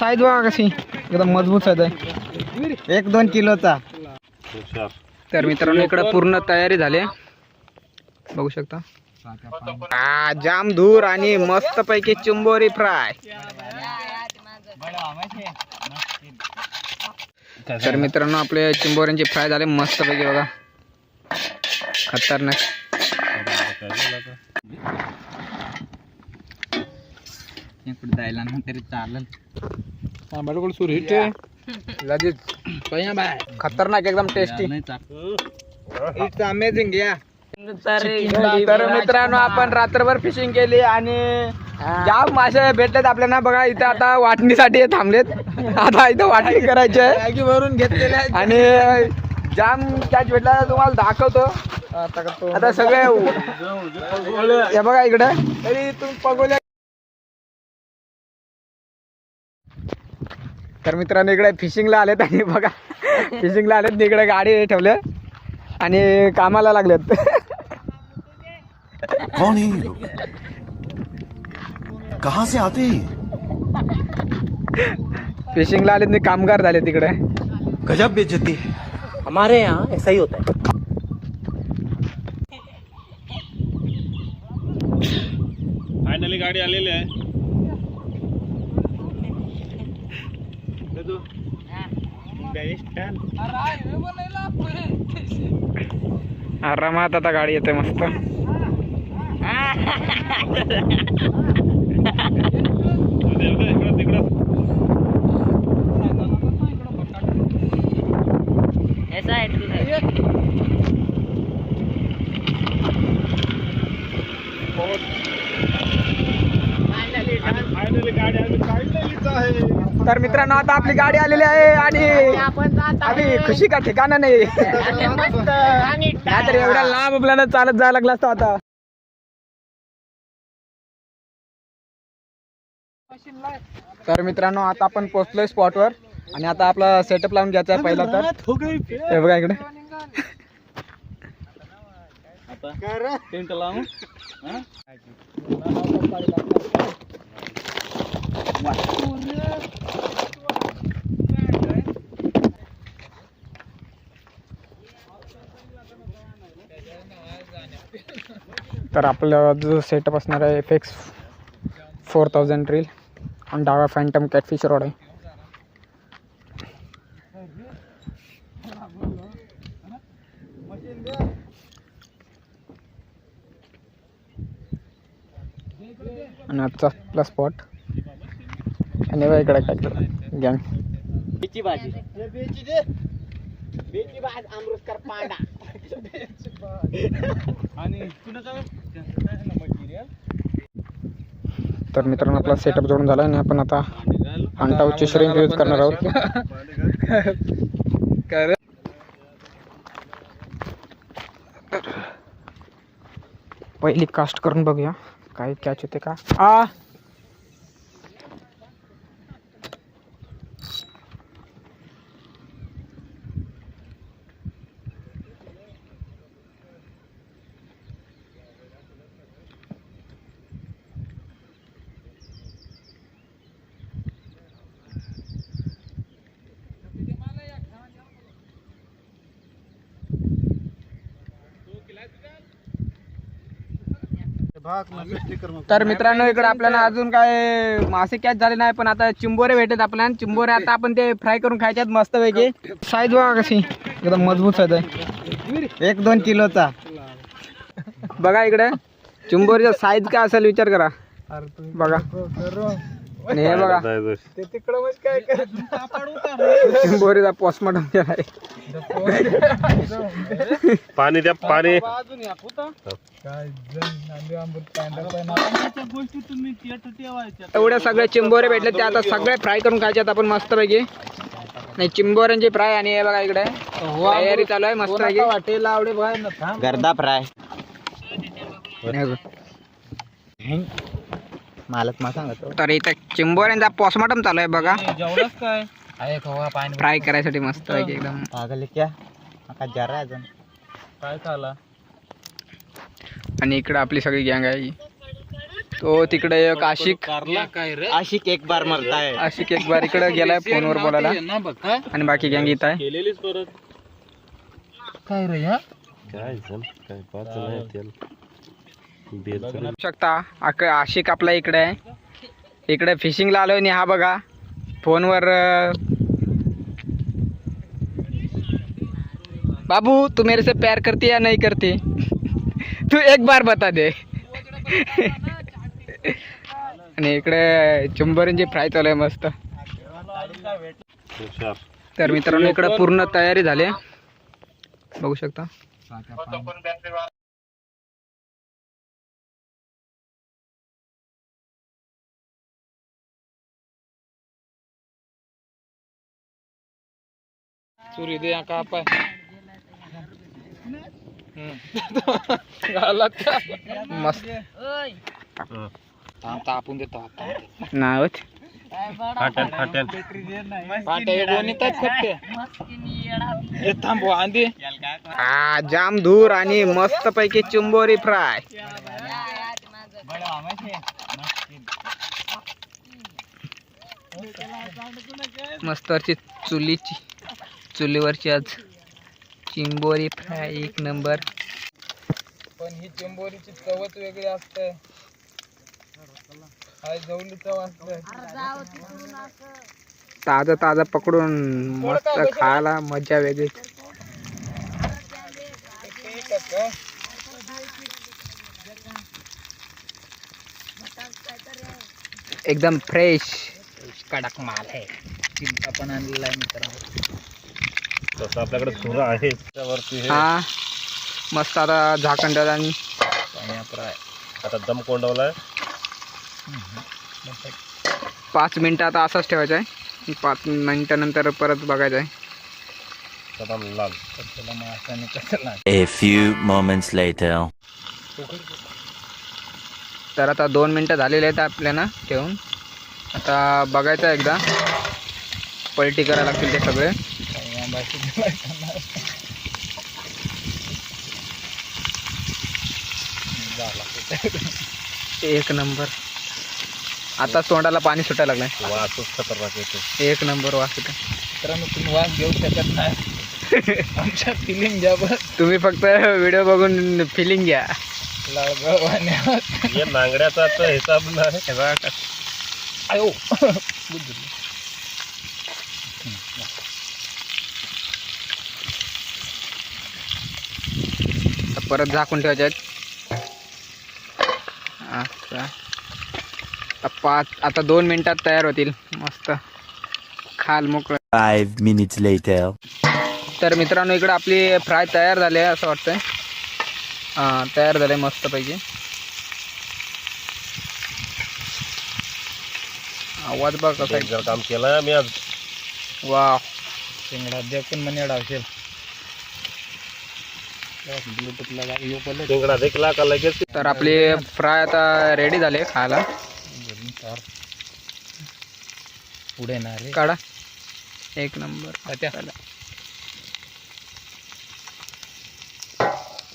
Size बघा कशी एकदम मजबूत साईज आहे, 1-2 किलोचा. तर मित्रांनो इकडे पूर्ण तयारी झाली, बघू शकता. जाम धूर आणि मस्त पैकी चिंबोरी फ्राय. तर मित्रांनो आपले चिंबोऱ्यांची फ्राय झाले मस्त पैकी बघा, खतरनाक. जायला ना तरी चालेल. खतरनाक एकदम टेस्टी. It's amazing. या तर मित्रांनो आपण रात्रभर फिशिंग केली आणि जाम मासे भेटलेत आपल्याला बघा. इथं आता वाटणीसाठी थांबलेत, आता इथं वाटणी करायची आहे भरून घेतलेले आणि जाम कॅच भेटला तुम्हाला दाखवतो आता सगळे. हे बघा इकडे तरी तुम्ही पगोल्या. तर मित्रांनो इकडे फिशिंगला आलेत आणि बघा फिशिंगला आलेत, इकडे गाडी ठेवले आणि कामाला लागलेत. कौन है ये लोग? कहां से आते हैं? फिशिंगला आलेत, कामगार झाले तिकडे. गजब बेइज्जती है. हमारे यहाँ ऐसा ही होता है. फायनली गाडी आलेली आहे. आरामात आता गाडी येते मस्त. ऐसा है फायनली गाडी आम्ही काढलेलीच आहे. तर मित्रांनो आता आपली गाडी आलेली आहे आणि आम्ही खुशी का ठिकाणा नाही, नाहीतर एवढ्या लांब आपल्याला चालत जायला लागला असतो. आता तर मित्रांनो आता आपण पोहोचलोय स्पॉटवर आणि आता आपला सेटअप लावून घ्यायचा आहे पहिला. तर हे बघा इकडे टेंट लावून तर आपला जो सेटअप असणार आहे FX 4000 रील आणि डावा फॅन्टम कॅटफिश रॉड आहे. आणि आजचा आपला स्पॉट आणि बघा इकडे काय गँग. बेची भाजी अमृतकर पांडा आणि तर मित्रांनो आपला सेटअप जोडून झाला आणि आपण आता अंटाऊची श्रिंप यूज करणार आहोत. पहिली कास्ट करून बघूया काय कॅच होते का. तर मित्रांनो इकडे आपल्याला अजून काय मासे कॅच झाले नाही, पण आता चिंबोरे भेटत आपल्याला. चिंबोरे आता आपण ते फ्राय करून खायच्यात मस्त पैकी. साईज बघा कशी एकदम मजबूत साईज आहे, 1-2 किलोचा. बघा इकडे चिंबोरीचा साईज काय असेल विचार करा बघा. आणि हे बघा चिंबोरीचा पोस्टमॉर्टम केला आहे. पाणी द्या पाणी. एवढ्या सगळे चिंबोरे भेटले ते आता सगळे फ्राय करून खायचे आपण मस्त पैकी. नाही चिंबोऱ्यांची फ्राय आणि हे बघा इकडे तयारी चालू आहे मस्त पैकी. वाटेल आवडे बघा गर्दा फ्राय मालक मला सांगतो. तर इथं चिंबोऱ्यांचा पोस्टमॉर्टम चालू आहे बघा, फ्राय करायसाठी मस्त पैकी एकदम. काय खाला. आणि इकडे आपली सगळी गँग आहे. तो तिकडे एक आशिक आशिक एक बार मरता है. आशिक एक बार इकडे गेलाय फोनवर बोलायला आणि बाकी गँग इथं आहे. केलेलीच परत काय रे हा? काय जण काय पाच नाही त्याला बेल बघू शकता आशिक आपला इकडे आहे. इकडे फिशिंगला आलोय आणि हा बघा फोनवर बाबू तू मेरे से प्यार करती या नहीं करती तू एक बार बता दे. आणि इकडे चिंबोरींची फ्राय चालू आहे मस्त. हुशार. तर मित्रांनो इकडे पूर्ण तयारी झाली आहे. बघू शकता. चुरी दे का पाय मस्त तापून देतो नाही होत. फाटन फाटन हा जाम धूर आणि मस्त पैकी चिंबोरी फ्राय. मस्त चुलीवरची आज चिंबोरी फ्राय एक नंबर. पण ही चिंबोरीची चवच वेगळी असते. ताजा ताजा पकडून मस्त खायला मजा वेगळी. एकदम फ्रेश कडक माल आहे. चिंता पण आणलेला आहे मित्रांनो. तसं आपल्याकडे सुरा आहे त्यावरती हे. हा मस्त आता झाकण द्या आणि आता दम कोंडवलाय. 5 मिनिटं आता असाच ठेवायचा आहे. 5 मिनिटानंतर परत बघायचं आहे. बदाम लाल. A few moments later. तर आता 2 मिनिटं झालेले आहेत आपल्याला ठेवून. आता बघायचं एकदा पलटी करायला लागतील ते सगळे. एक नंबर. आता तोंडाला पाणी सुटायला लागलंय. वासच खतरनाक येतो. एक नंबर वास येतो. मित्रांनो तुम्ही वास घेऊ शकत नाही. आमच्या फिलिंग घ्या बस. तुम्ही फक्त व्हिडिओ बघून फिलिंग घ्या. हे नांगड्याचा तर हिसाब नाही. आयो परत झाकून ठेवायचे आहेत. आता 2 मिनिटात तयार होतील. मस्त खाल मोकळं. 5 minutes later. तर मित्रांनो इकडे आपली फ्राय तयार झाली आहे असं वाटतंय. तयार झाले मस्त पैकी. आवाज बघ कसा आहे. जर काम केलं आम्ही आज. वा शेंगडा देखून म्हणे डावशेल. शेंगडा देखला का लगेच. तर आपली फ्राय आता रेडी झाले खायला. पुढे ना रे काढा. एक नंबर.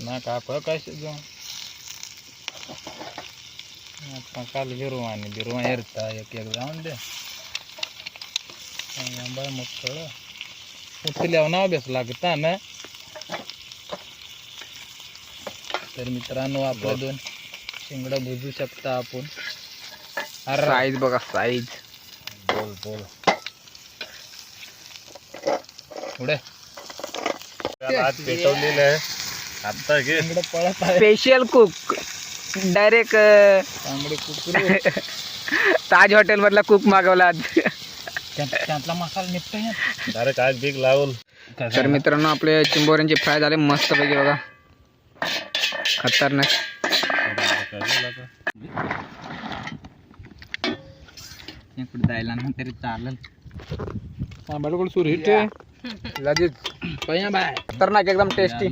ना काप कसे जाऊ काल बिरुवा आणि बिरुवा एरता एक एक जाऊन दे. मग उठल्यावर नाव बेस लागता ना. तर मित्रांनो आपल्या 2 शेंगडा भुजू शकता आपण. साईज बघा साईज. बोल बोल. पुढे आज पेटवलेलं आहे. आता घे. शेंगडा पळत आहे. स्पेशल कुक डायरेक्ट तांबडे कुकर. ताज हॉटेल मधला कुक मागवला आज. त्यातला मसाला निघतोय. डायरेक्ट आग बीग लावून. तर मित्रांनो आपले चिंबोऱ्यांची फ्राय झाले मस्त पैकी बघा. खतरनाक. जायला तरी चालेल. बिलकुल सुरहित लजीज खतरनाक एकदम टेस्टी.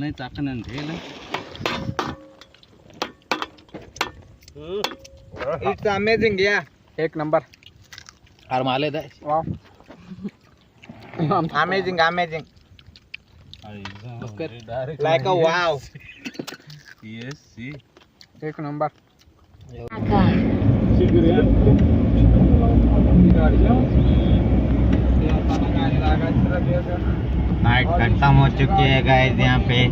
इट्स अमेझिंग या. एक नंबर. अरे माले दे. Wow amazing amazing. Like a wow. Yes, see. एक नंबर. Makan. नाइट खत्म हो चुकी है गाइस यहाँ पे।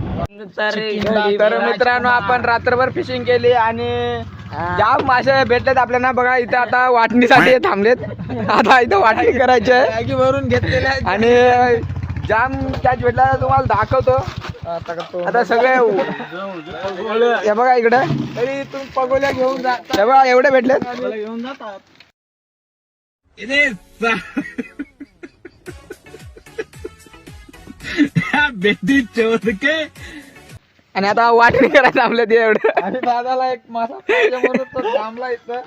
तर मित्रांनो आपण रात्रभर फिशिंग केली आणि जाम मासे भेटलेत आपल्याला बघा. इथे आता वाटणीसाठी थांबलेत. आता इथं वाटणी करायची आहे भरून घेतलेले आणि जाम कॅच भेटला तुम्हाला दाखवतो. आता सगळे हे बघा इकडे तरी तुम्ही पगोल्या घेऊन जा. हे बघा एवढे भेटलेत घेऊन जातात. बेटी चोद के आणि आता वाटणी करायला थांबले ते एवढं आणि दादाला एक मासा पाहिजे म्हणून तो थांबला इथं.